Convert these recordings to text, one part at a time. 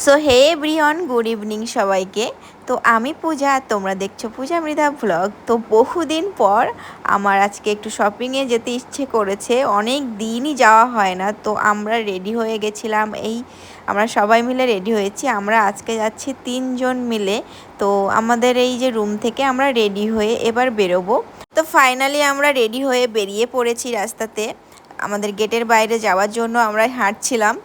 So hey everyone, good evening সবাইকে। তো আমি পূজা, তোমরা দেখছো পূজা মৃধা ভ্লগ। তো বহুদিন পর আমার আজকে একটু শপিংয়ে যেতে ইচ্ছে করেছে, অনেক দিনই যাওয়া হয় না। তো আমরা রেডি হয়ে গেছিলাম, আমরা সবাই মিলে রেডি হয়েছি। আমরা আজকে যাচ্ছি 3 জন মিলে। তো আমাদের এই যে রুম থেকে আমরা রেডি হয়ে এবার বেরোবো। তো ফাইনালি আমরা রেডি হয়ে বেরিয়ে পড়েছি রাস্তাতে। আমাদের গেটের বাইরে যাওয়ার জন্য আমরা হাঁটছিলাম।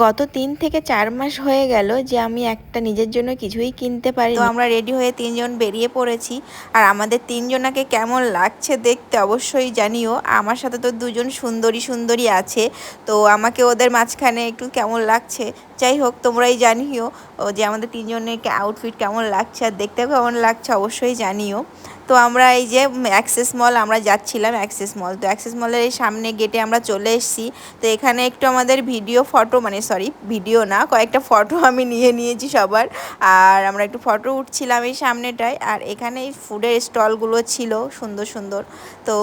গত 3 থেকে 4 মাস হয়ে গেল যে আমি একটা নিজের জন্য কিছুই কিনতে পারিনি। তো আমরা রেডি হয়ে 3 জন বেরিয়ে পড়েছি। আর আমাদের 3 জনাকে কেমন লাগছে দেখতে অবশ্যই জানিও। আমার সাথে তো 2 জন সুন্দরী সুন্দরী আছে, তো আমাকে ওদের মাঝখানে একটু কেমন লাগছে। যাই হোক, তোমরাই জানিও যে আমাদের 3 জনের আউটফিট কেমন লাগছে আর দেখতেও কেমন লাগছে অবশ্যই জানিও। তো আমরা এই যে অ্যাক্সেস মল আমরা যাচ্ছিলাম, অ্যাক্সেস মল। তো অ্যাক্সেস মলের এই সামনে গেটে আমরা চলে এসেছি। তো এখানে একটু আমাদের ফটো ভিডিও না, কয়েকটা ফটো আমি নিয়েছি সবার। আর আমরা একটু ফটো উঠছিলাম এই সামনেটায়। আর এখানে এই ফুডের স্টলগুলো ছিল সুন্দর সুন্দর। তো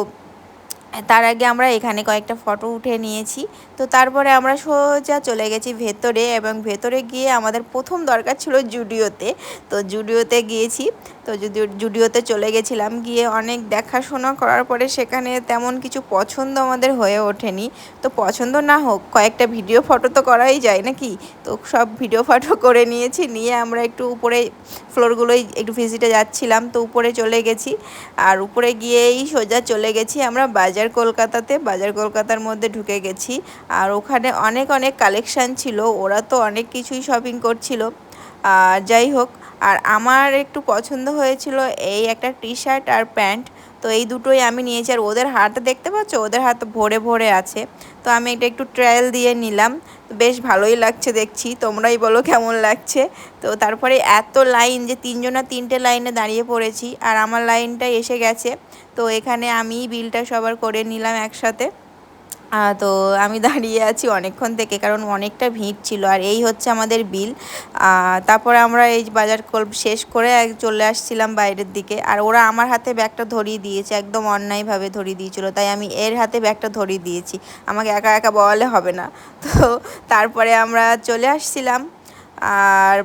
তার আগে আমরা এখানে কয়েকটা ফটো উঠে নিয়েছি। তো তারপরে আমরা সোজা চলে গেছি ভেতরে, এবং ভেতরে গিয়ে আমাদের প্রথম দরকার ছিল জুডিওতে। তো জুডিওতে গিয়েছি। তো জুডিওতে চলে গেছিলাম, গিয়ে অনেক দেখাশোনা করার পরে সেখানে তেমন কিছু পছন্দ আমাদের হয়ে ওঠেনি। তো পছন্দ না হোক, কয়েকটা ভিডিও ফটো তো করাই যায় নাকি। তো সব ভিডিও ফটো করে নিয়েছি, নিয়ে আমরা একটু উপরে ফ্লোরগুলোই একটু ভিজিটে যাচ্ছিলাম। তো উপরে চলে গেছি, আর উপরে গিয়েই সোজা চলে গেছি আমরা বাজার কলকাতাতে। বাজার কলকাতার মধ্যে ঢুকে গেছি। আর ওখানে অনেক অনেক কালেকশান ছিল, ওরা তো অনেক কিছুই শপিং করছিল। আর যাই হোক, আর আমার একটু পছন্দ হয়েছিল এই একটা টি শার্ট আর প্যান্ট। তো এই দুটোই আমি নিয়েছি। আর ওদের হাত দেখতে পাচ্ছ, ওদের হাত ভরে ভরে আছে। তো আমি এটা একটু ট্রায়াল দিয়ে নিলাম, বেশ ভালোই লাগছে দেখছি। তোমরাই বলো কেমন লাগছে। তো তারপরে এত লাইন যে 3 জনা 3টে লাইনে দাঁড়িয়ে পড়েছি, আর আমার লাইনটা এসে গেছে। তো এখানে আমি বিলটা সবার করে নিলাম একসাথে। তো আমি দাঁড়িয়ে আছি অনেকক্ষণ থেকে, কারণ অনেকটা ভিড় ছিল। আর এই হচ্ছে আমাদের বিল। তারপরে আমরা এই বাজার শেষ করে চলে আসছিলাম বাইরের দিকে। আর ওরা আমার হাতে ব্যাগটা ধরিয়ে দিয়েছে, একদম অন্যায়ভাবে ধরিয়ে দিয়েছিল, তাই আমি এর হাতে ব্যাগটা ধরিয়ে দিয়েছি। আমাকে একা একা বলালে হবে না। তো তারপরে আমরা চলে আসছিলাম। আর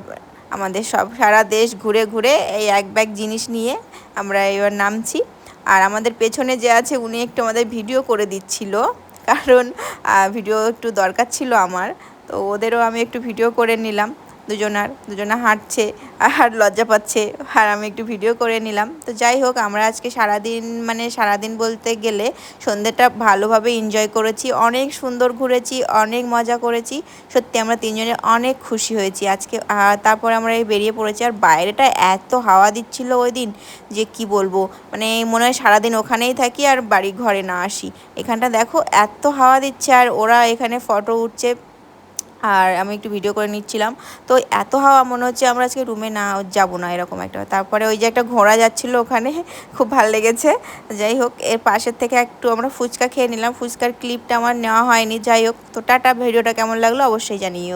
আমাদের সারা দেশ ঘুরে ঘুরে এই এক ব্যাগ জিনিস নিয়ে আমরা এবার নামছি। আর আমাদের পেছনে যে আছে উনি একটু আমাদের ভিডিও করে দিচ্ছিল, কারণ ভিডিও একটু দরকার ছিল আমার। তো ওদেরও আমি একটু ভিডিও করে নিলাম। দুজনা হাঁটছে আর লজ্জা পাচ্ছে, আর আমি একটু ভিডিও করে নিলাম। তো যাই হোক, আমরা আজকে সারাদিন বলতে গেলে সন্ধ্যেটা ভালোভাবে এনজয় করেছি, অনেক সুন্দর ঘুরেছি, অনেক মজা করেছি। সত্যি আমরা 3 জনে অনেক খুশি হয়েছি আজকে। তারপরে আমরা বেরিয়ে পড়েছি। আর বাইরেটা এত হাওয়া দিচ্ছিল ওই দিন যে কি বলবো, মানে মনে হয় সারাদিন ওখানেই থাকি আর বাড়ি ঘরে না আসি। এখানটা দেখো এত হাওয়া দিচ্ছে, আর ওরা এখানে ফটো উঠছে আর আমি একটু ভিডিও করে নিচ্ছিলাম। তো এত হাওয়া, মনে হচ্ছে আমরা আজকে রুমে না যাব না, এরকম একটা। তারপরে ওই যে একটা ঘোড়া যাচ্ছিল ওখানে, খুব ভালো লেগেছে। যাই হোক, এর পাশের থেকে একটু আমরা ফুচকা খেয়ে নিলাম। ফুচকার ক্লিপটা আমার নেওয়া হয়নি। যাই হোক, তো টাটা। ভিডিওটা কেমন লাগলো অবশ্যই জানিও।